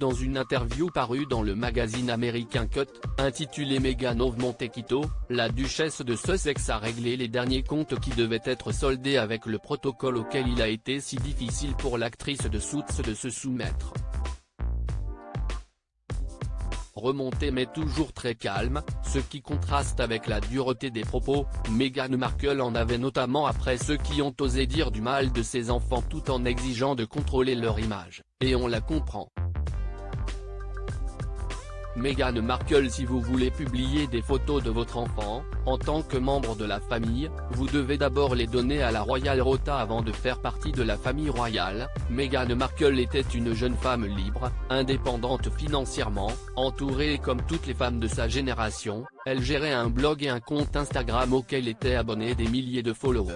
dans une interview parue dans le magazine américain Cut, intitulée Meghan of Montecito, la duchesse de Sussex a réglé les derniers comptes qui devaient être soldés avec le protocole auquel il a été si difficile pour l'actrice de Suits de se soumettre. Remontée mais toujours très calme, ce qui contraste avec la dureté des propos, Meghan Markle en avait notamment après ceux qui ont osé dire du mal de ses enfants tout en exigeant de contrôler leur image, et on la comprend. Meghan Markle, si vous voulez publier des photos de votre enfant, en tant que membre de la famille, vous devez d'abord les donner à la Royal Rota avant de faire partie de la famille royale. Meghan Markle était une jeune femme libre, indépendante financièrement, entourée et comme toutes les femmes de sa génération, elle gérait un blog et un compte Instagram auquel étaient abonnés des milliers de followers.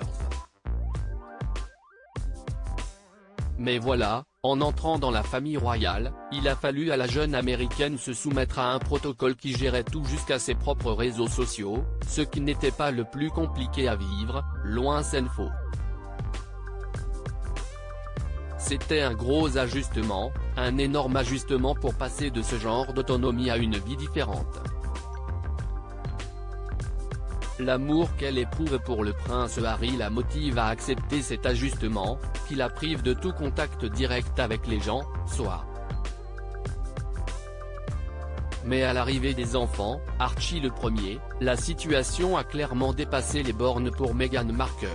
Mais voilà, en entrant dans la famille royale, il a fallu à la jeune américaine se soumettre à un protocole qui gérait tout jusqu'à ses propres réseaux sociaux, ce qui n'était pas le plus compliqué à vivre, loin s'en faut. C'était un gros ajustement, un énorme ajustement pour passer de ce genre d'autonomie à une vie différente. L'amour qu'elle éprouve pour le prince Harry la motive à accepter cet ajustement, qui la prive de tout contact direct avec les gens, soit. Mais à l'arrivée des enfants, Archie le premier, la situation a clairement dépassé les bornes pour Meghan Markle.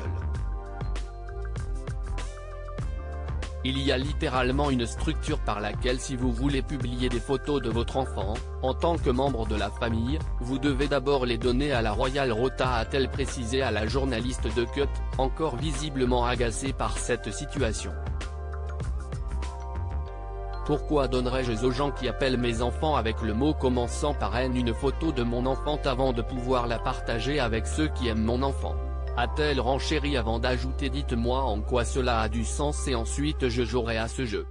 Il y a littéralement une structure par laquelle si vous voulez publier des photos de votre enfant, en tant que membre de la famille, vous devez d'abord les donner à la Royal Rota, a-t-elle précisé à la journaliste de Cut, encore visiblement agacée par cette situation. Pourquoi donnerais-je aux gens qui appellent mes enfants avec le mot commençant par N une photo de mon enfant avant de pouvoir la partager avec ceux qui aiment mon enfant ? A-t-elle renchéri avant d'ajouter « Dites-moi en quoi cela a du sens et ensuite je jouerai à ce jeu ».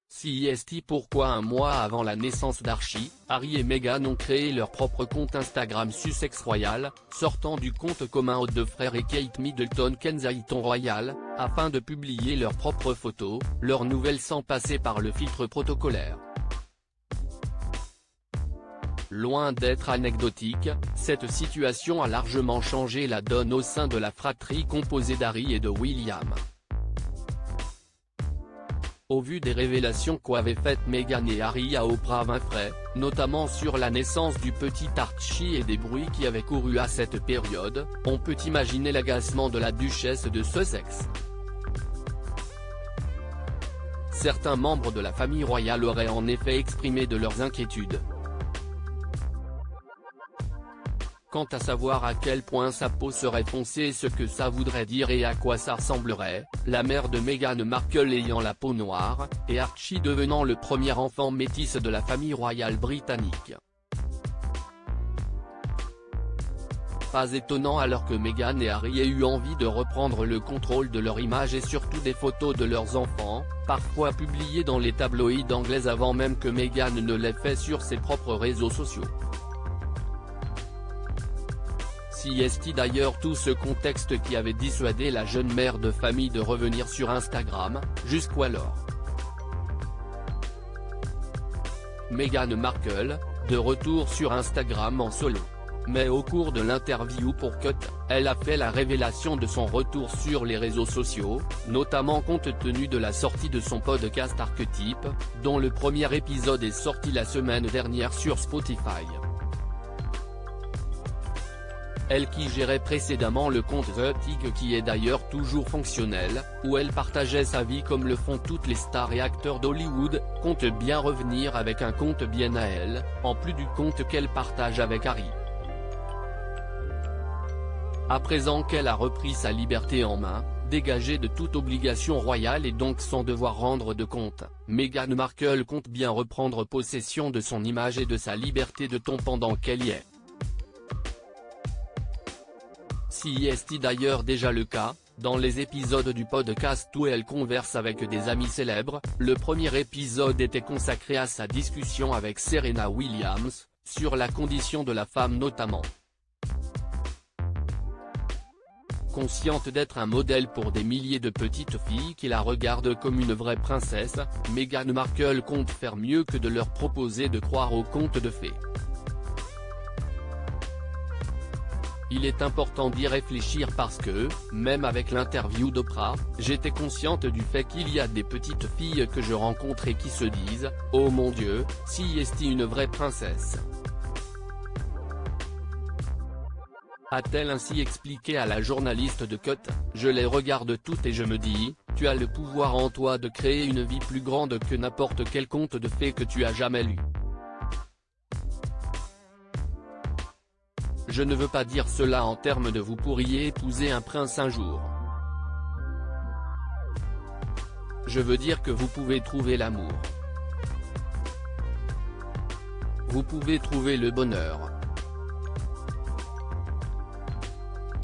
CIST. Pourquoi un mois avant la naissance d'Archie, Harry et Meghan ont créé leur propre compte Instagram Sussex Royal, sortant du compte commun aux deux frères et Kate Middleton Kensington Royal, afin de publier leurs propres photos, leurs nouvelles sans passer par le filtre protocolaire. Loin d'être anecdotique, cette situation a largement changé la donne au sein de la fratrie composée d'Harry et de William. Au vu des révélations qu'avaient faites Meghan et Harry à Oprah Winfrey, notamment sur la naissance du petit Archie et des bruits qui avaient couru à cette période, on peut imaginer l'agacement de la duchesse de Sussex. Certains membres de la famille royale auraient en effet exprimé de leurs inquiétudes. Quant à savoir à quel point sa peau serait foncée et ce que ça voudrait dire et à quoi ça ressemblerait, la mère de Meghan Markle ayant la peau noire, et Archie devenant le premier enfant métis de la famille royale britannique. Pas étonnant alors que Meghan et Harry aient eu envie de reprendre le contrôle de leur image et surtout des photos de leurs enfants, parfois publiées dans les tabloïds anglais avant même que Meghan ne l'ait fait sur ses propres réseaux sociaux. CIST. D'ailleurs tout ce contexte qui avait dissuadé la jeune mère de famille de revenir sur Instagram, jusqu'alors. Meghan Markle, de retour sur Instagram en solo. Mais au cours de l'interview pour Cut, elle a fait la révélation de son retour sur les réseaux sociaux, notamment compte tenu de la sortie de son podcast Archetype, dont le premier épisode est sorti la semaine dernière sur Spotify. Elle qui gérait précédemment le compte The Tig qui est d'ailleurs toujours fonctionnel, où elle partageait sa vie comme le font toutes les stars et acteurs d'Hollywood, compte bien revenir avec un compte bien à elle, en plus du compte qu'elle partage avec Harry. À présent qu'elle a repris sa liberté en main, dégagée de toute obligation royale et donc sans devoir rendre de compte, Meghan Markle compte bien reprendre possession de son image et de sa liberté de ton pendant qu'elle y est. CIST. D'ailleurs déjà le cas, dans les épisodes du podcast où elle converse avec des amis célèbres, le premier épisode était consacré à sa discussion avec Serena Williams, sur la condition de la femme notamment. Consciente d'être un modèle pour des milliers de petites filles qui la regardent comme une vraie princesse, Meghan Markle compte faire mieux que de leur proposer de croire aux contes de fées. Il est important d'y réfléchir parce que, même avec l'interview d'Oprah, j'étais consciente du fait qu'il y a des petites filles que je rencontre et qui se disent « Oh mon Dieu, si est une vraie princesse ». A-t-elle ainsi expliqué à la journaliste de Cut. Je les regarde toutes et je me dis, tu as le pouvoir en toi de créer une vie plus grande que n'importe quel conte de fées que tu as jamais lu. Je ne veux pas dire cela en termes de vous pourriez épouser un prince un jour. Je veux dire que vous pouvez trouver l'amour. Vous pouvez trouver le bonheur.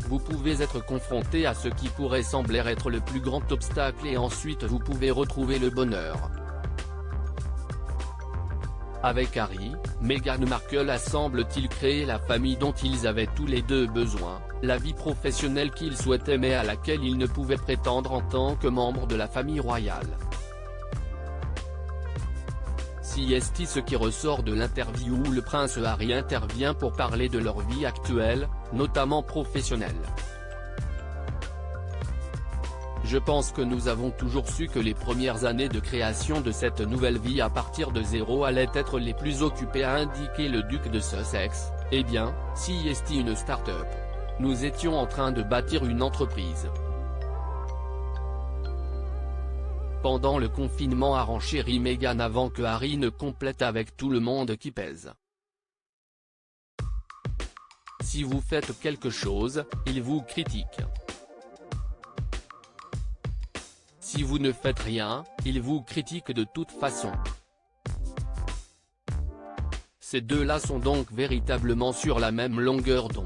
Vous pouvez être confronté à ce qui pourrait sembler être le plus grand obstacle et ensuite vous pouvez retrouver le bonheur. Avec Harry, Meghan Markle a semble-t-il créé la famille dont ils avaient tous les deux besoin, la vie professionnelle qu'ils souhaitaient mais à laquelle ils ne pouvaient prétendre en tant que membres de la famille royale. C'est ce qui ressort de l'interview où le prince Harry intervient pour parler de leur vie actuelle, notamment professionnelle. Je pense que nous avons toujours su que les premières années de création de cette nouvelle vie à partir de zéro allaient être les plus occupées, a indiqué le duc de Sussex. Eh bien, si est une start-up. Nous étions en train de bâtir une entreprise. Pendant le confinement, a renchéri Meghan avant que Harry ne complète avec tout le monde qui pèse. Si vous faites quelque chose, ils vous critiquent. Si vous ne faites rien, ils vous critiquent de toute façon. Ces deux-là sont donc véritablement sur la même longueur d'onde.